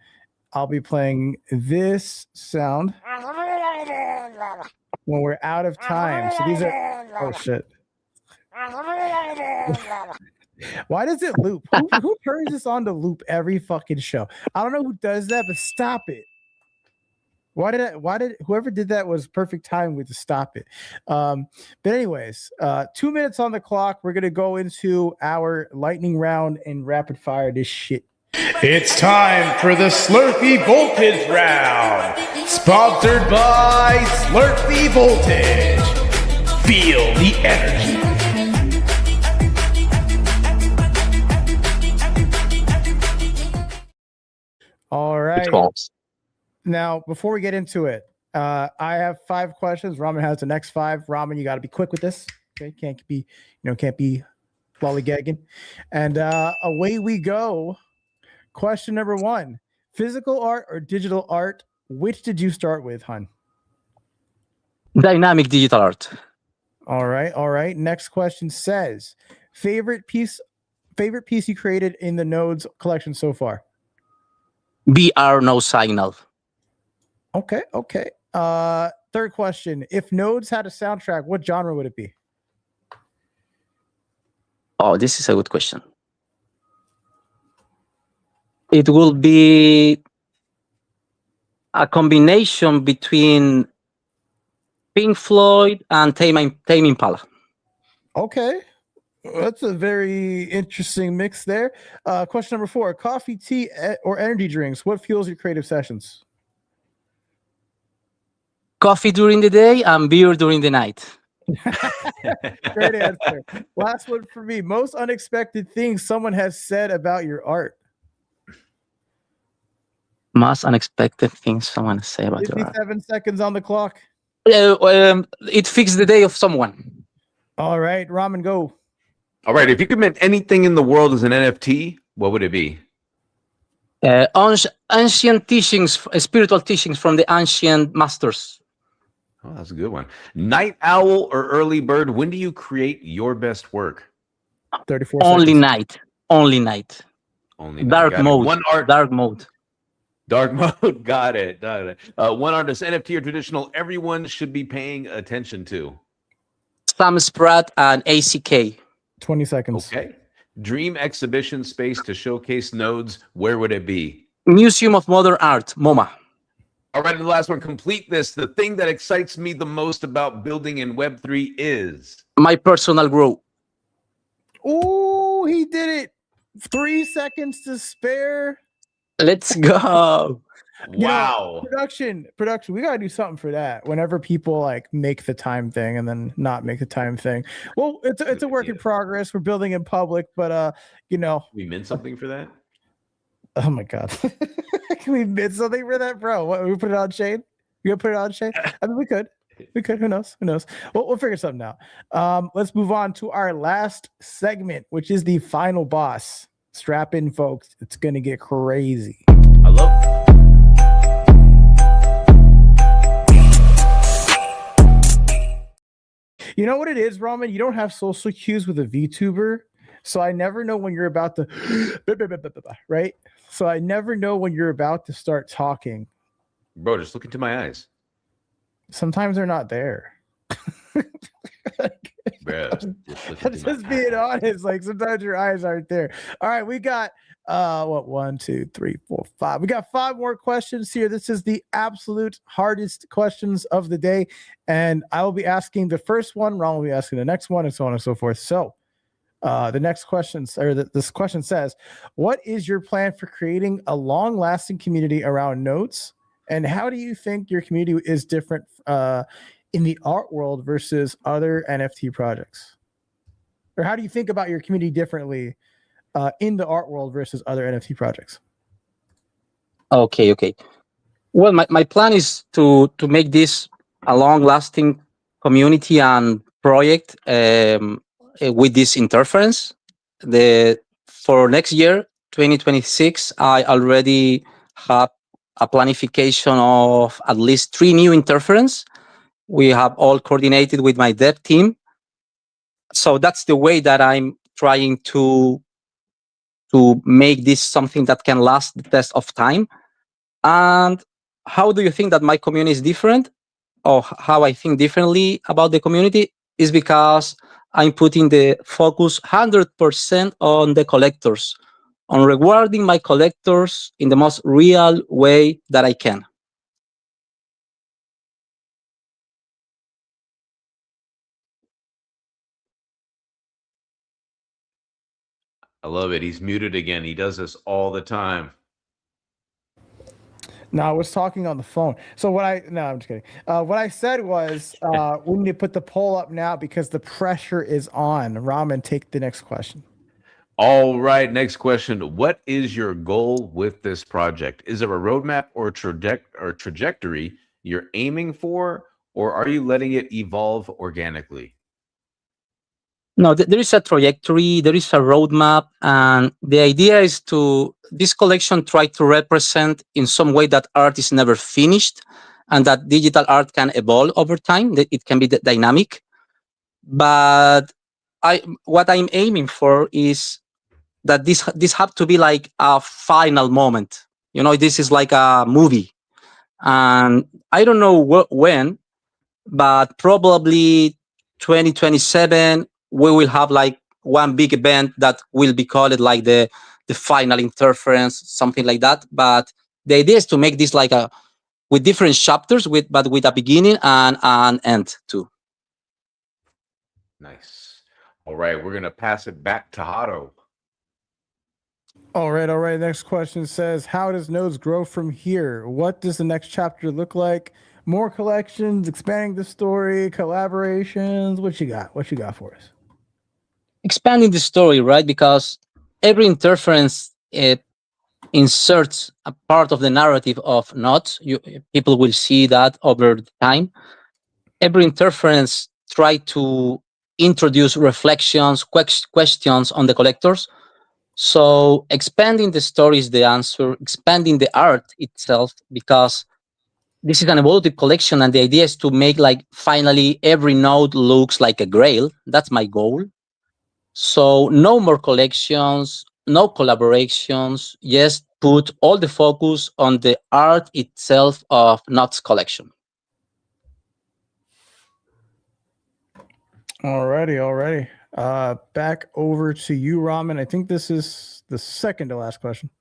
I'll be playing this sound when we're out of time. So these are oh shit. Why does it loop? Who turns this on to loop every fucking show? I don't know who does that, but stop it. Why did whoever did that was perfect time with to stop it. But anyways, 2 minutes on the clock. We're gonna go into our lightning round and rapid fire this shit. It's time for the Slurpee Voltage Round, sponsored by Slurpee Voltage. Feel the energy. All right. Balls. Now, before we get into it, I have 5 questions. Ramen has the next 5. Ramen, you got to be quick with this. Okay, can't be lollygagging. And away we go. Question number 1: physical art or digital art? Which did you start with, hun? Dynamic digital art. All right. Next question says, favorite piece you created in the Nodes collection so far? BR no signal. Okay. Third question: if Nodes had a soundtrack, what genre would it be? Oh, this is a good question. It will be a combination between Pink Floyd and Tame Impala. Okay. That's a very interesting mix there. Question number 4: coffee, tea, or energy drinks? What fuels your creative sessions? Coffee during the day and beer during the night. Great answer. Last one for me: most unexpected things someone has said about your art. Most unexpected things someone say about your art. 57 seconds on the clock. It fixed the day of someone. All right, Ramen, go. All right. If you could mint anything in the world as an NFT, what would it be? Ancient teachings, spiritual teachings from the ancient masters. Oh, that's a good one. Night owl or early bird? When do you create your best work? 34 Only seconds. night. Only night. Only night. Dark Got it. mode. One art. Dark mode. Dark mode. Got it. One artist, NFT or traditional, everyone should be paying attention to. Sam Spratt and ACK. 20 seconds. Okay. Dream exhibition space to showcase Nodes. Where would it be? Museum of Modern Art, MoMA. All right. And the last one. Complete this. The thing that excites me the most about building in Web3 is My personal growth. Oh, he did it. 3 seconds to spare. Let's go. wow. Production. We gotta do something for that. Whenever people like make the time thing and then not make the time thing. Well, it's a work in progress. We're building in public, but We mint something for that? oh my god. Can we mint something for that, bro? What, we put it on Shane? You gonna put it on Shane? I mean, we could. Who knows? We'll figure something out. Let's move on to our last segment, which is the final boss. Strap in, folks. It's gonna get crazy. I love. You know what it is, Ramen? You don't have social cues with a VTuber, so I never know when you're about to right? So I never know when you're about to start talking. Bro, just look into my eyes. Sometimes they're not there. Bruh, just look I'm into my just being eyes. honest. Like sometimes your eyes aren't there. All right, we got what 1, 2, 3, 4, 5. We got 5 more questions here. This is the absolute hardest questions of the day, and I will be asking the first one. Ron will be asking the next one, and so on and so forth. So, the next question, or this question says, "What is your plan for creating a long-lasting community around notes, and how do you think your community is different in the art world versus other NFT projects?" Or how do you think about your community differently in the art world versus other NFT projects? Okay. Well, my plan is to make this a long lasting community and project with this interference. The For next year, 2026, I already have a planification of at least 3 new interference. We have all coordinated with my dev team. So that's the way that I'm trying to make this something that can last the test of time. And how do you think that my community is different, or how I think differently about the community? Is because I'm putting the focus 100% on the collectors, on rewarding my collectors in the most real way that I can. I love it. He's muted again. He does this all the time. No, I was talking on the phone. So I'm just kidding. What I said was we need to put the poll up now because the pressure is on. Ramen, take the next question. All right, next question. What is your goal with this project? Is there a roadmap or trajectory you're aiming for, or are you letting it evolve organically? No, there is a trajectory, there is a roadmap, and the idea is to this collection try to represent in some way that art is never finished, and that digital art can evolve over time. That it can be dynamic, but what I'm aiming for is that this have to be like a final moment. You know, this is like a movie, and I don't know when, but probably 2027 we will have like one big event that will be called like the final interference, something like that. But the idea is to make this like a with different chapters, but with a beginning and an end too. Nice. All right, we're gonna pass it back to Hato. All right. Next question says, "How does Nodes grow from here? What does the next chapter look like? More collections, expanding the story, collaborations. What you got? What you got for us?" Expanding the story, right? Because every interference inserts a part of the narrative of knots. People will see that over time. Every interference try to introduce reflections, questions on the collectors. So expanding the story is the answer, expanding the art itself, because this is an evolutive collection, and the idea is to make like finally every node looks like a grail. That's my goal. So no more collections, no collaborations, just put all the focus on the art itself of Knots collection. Alrighty. Back over to you, Ramen. I think this is the second to last question.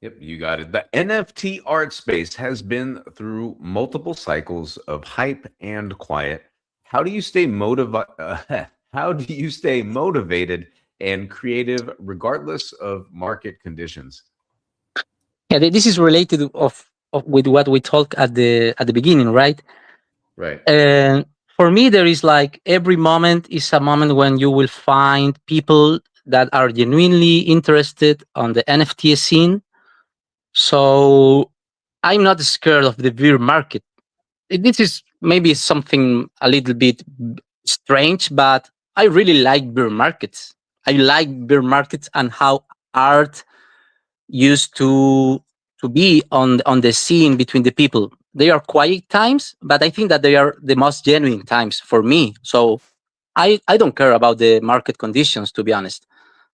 Yep, you got it. The NFT art space has been through multiple cycles of hype and quiet. How do you stay how do you stay motivated and creative regardless of market conditions? Yeah, this is related of with what we talked at the beginning, right? Right. And for me, there is like every moment is a moment when you will find people that are genuinely interested on the NFT scene. So I'm not scared of the beer market. This is maybe something a little bit strange, but I really like beer markets. I like beer markets and how art used to be on the scene between the people. They are quiet times, but I think that they are the most genuine times for me. So I don't care about the market conditions, to be honest.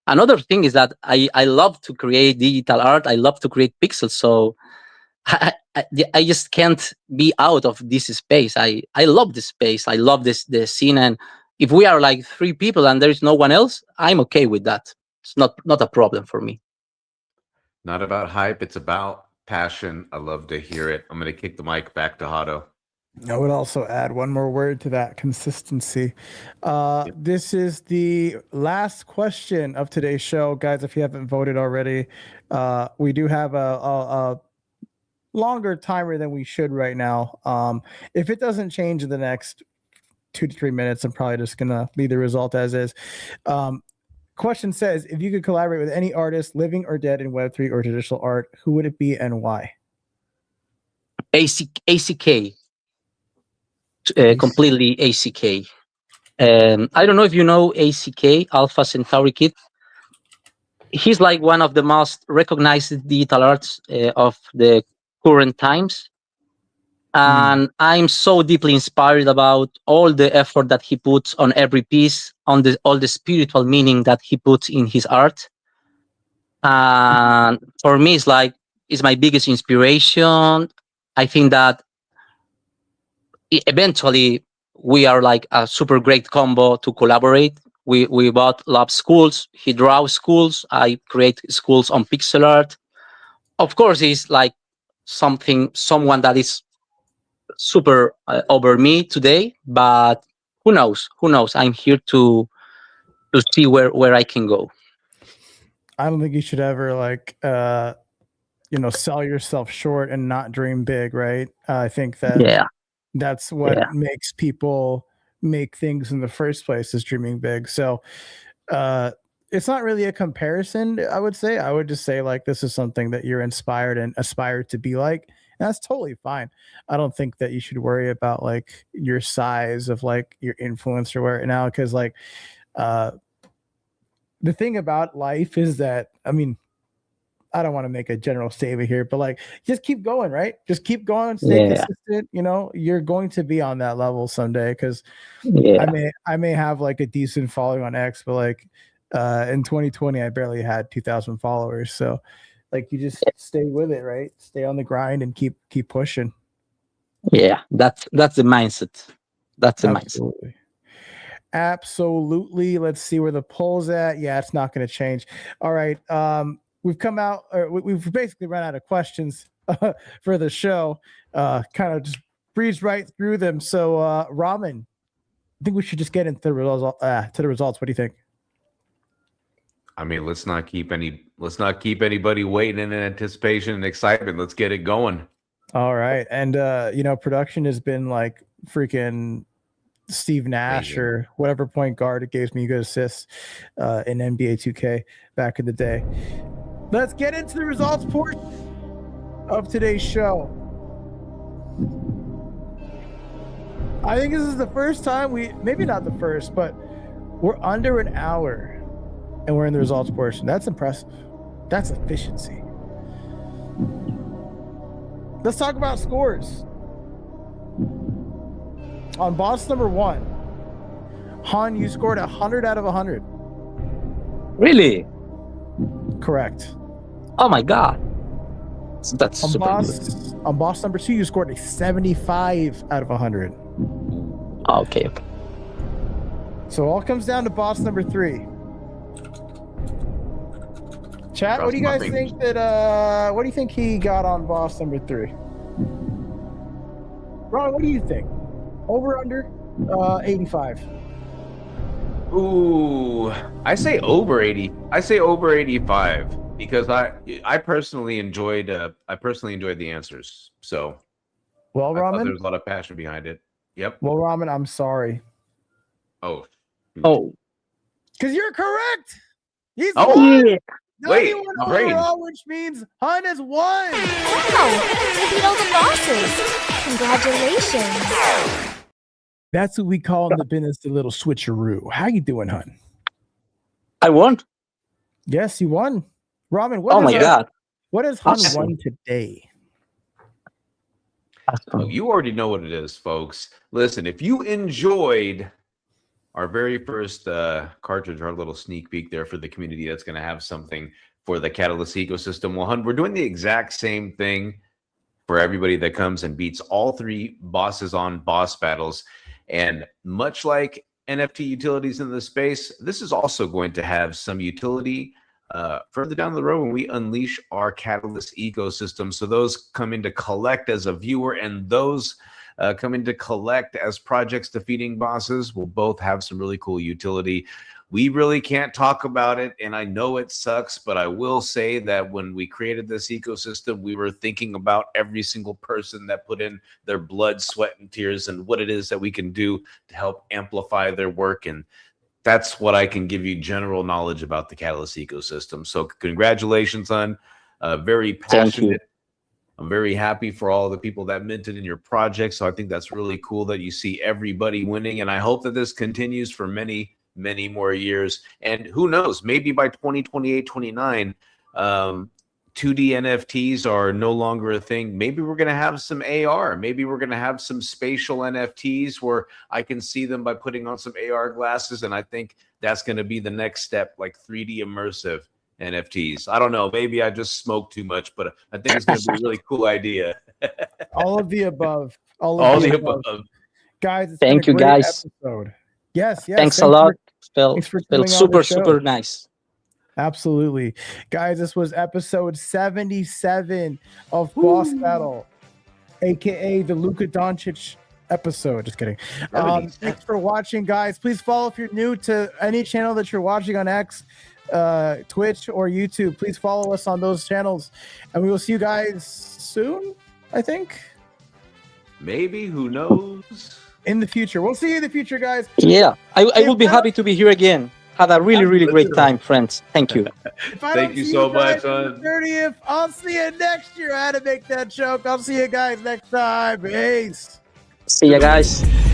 Another thing is that I love to create digital art. I love to create pixels. So I just can't be out of this space. I love this space. I love the scene, and if we are like 3 people and there is no one else, I'm okay with that. It's not a problem for me. Not about hype, it's about passion. I love to hear it. I'm going to kick the mic back to Hato. I would also add one more word to that: consistency. This is the last question of today's show, guys. If you haven't voted already, we do have a longer timer than we should right now. If it doesn't change in the next 2 to 3 minutes, I'm probably just gonna leave the result as is. Question says, if you could collaborate with any artist, living or dead, in Web3 or traditional art, who would it be and why? ACK. Completely ACK. I don't know if you know ACK, Alpha Centauri Kid. He's like one of the most recognized digital arts of the current times. And I'm so deeply inspired about all the effort that he puts on every piece, on all the spiritual meaning that he puts in his art. And for me, it's my biggest inspiration. I think that eventually we are like a super great combo to collaborate. We both love schools. He draws schools. I create schools on pixel art. Of course, he's like someone that is super over me today, but who knows? I'm here to see where I can go. I don't think you should ever sell yourself short and not dream big, right? I think that that's what makes people make things in the first place, is dreaming big. So it's not really a comparison, I would say. I would just say, like, this is something that you're inspired and aspire to be like. And that's totally fine. I don't think that you should worry about like your size of like your influence or where now, because like the thing about life is that, I mean, I don't want to make a general statement here, but like, just keep going, right? Just keep going, stay consistent. You know, you're going to be on that level someday. Because I may have like a decent following on X, but like in 2020, I barely had 2,000 followers. So like, you just stay with it, right? Stay on the grind and keep pushing. Yeah, that's the mindset. That's the mindset. Absolutely. Let's see where the poll's at. Yeah, it's not going to change. All right. We've come out, or we've basically run out of questions for the show. Kind of just breezed right through them. So, Ramen, I think we should just get into the results. What do you think? I mean, let's not keep anybody waiting in anticipation and excitement. Let's get it going. All right. And production has been like freaking Steve Nash or whatever point guard it gave me good assists in NBA 2K back in the day. Let's get into the results portion of today's show. I think this is the first time maybe not the first, but we're under an hour and we're in the results portion. That's impressive. That's efficiency. Let's talk about scores. On boss number 1, Han, you scored 100 out of 100. Really? Correct. Oh my god. That's super good. On boss number 2, you scored a 75 out of 100. Okay. So all comes down to boss number 3. Chat, what do you guys think what do you think he got on boss number 3? Ron, what do you think? Over, under 85? Ooh, I say over 80. I say over 85 because I personally enjoyed the answers. So, well, Ramen, there's a lot of passion behind it. Yep. Well, Ramen, I'm sorry. Oh. Because you're correct. He's yeah. Wait, overall, which means Han has won. Wow, you beat all the bosses. Congratulations. That's what we call in the business the little switcheroo. How you doing, Han? I won. Yes, you won. Ramen, what has Han won today? Oh, you already know what it is, folks. Listen, if you enjoyed our very first cartridge, our little sneak peek there for the community that's going to have something for the Catalyst ecosystem. Well, we're doing the exact same thing for everybody that comes and beats all 3 bosses on boss battles. And much like NFT utilities in the space, this is also going to have some utility further down the road when we unleash our Catalyst ecosystem. So those come into collect as a viewer, and those come into collect as projects defeating bosses will both have some really cool utility. We really can't talk about it, and I know it sucks, but I will say that when we created this ecosystem, we were thinking about every single person that put in their blood, sweat, and tears and what it is that we can do to help amplify their work. And that's what I can give you general knowledge about the Catalyst ecosystem. So congratulations on very passionate. I'm very happy for all the people that minted in your project. So I think that's really cool that you see everybody winning. And I hope that this continues for many, many more years. And who knows, maybe by 2028, 29, 2D NFTs are no longer a thing. Maybe we're going to have some AR. Maybe we're going to have some spatial NFTs where I can see them by putting on some AR glasses. And I think that's going to be the next step, like 3D immersive NFTs. I don't know. Maybe I just smoked too much, but I think it's going to be a really cool idea. All of the above. All All of the the above. Guys, it's Thank been a you, great guys. episode. Yes. Thanks a lot. thanks for coming Felt on the super, show. super nice. Absolutely. Guys, this was episode 77 of Boss Battle, aka the Luka Doncic episode. Just kidding. Thanks for watching, guys. Please follow if you're new to any channel that you're watching on X, Twitch, or YouTube. Please follow us on those channels, and we will see you guys soon, I think. Maybe, who knows? In the future. We'll see you in the future, guys. Yeah, I will be happy to be here again. Had a really, really great time, friends. Thank you. Thank you so much. On the 30th, I'll see you next year. I had to make that joke. I'll see you guys next time. Peace. See ya, guys.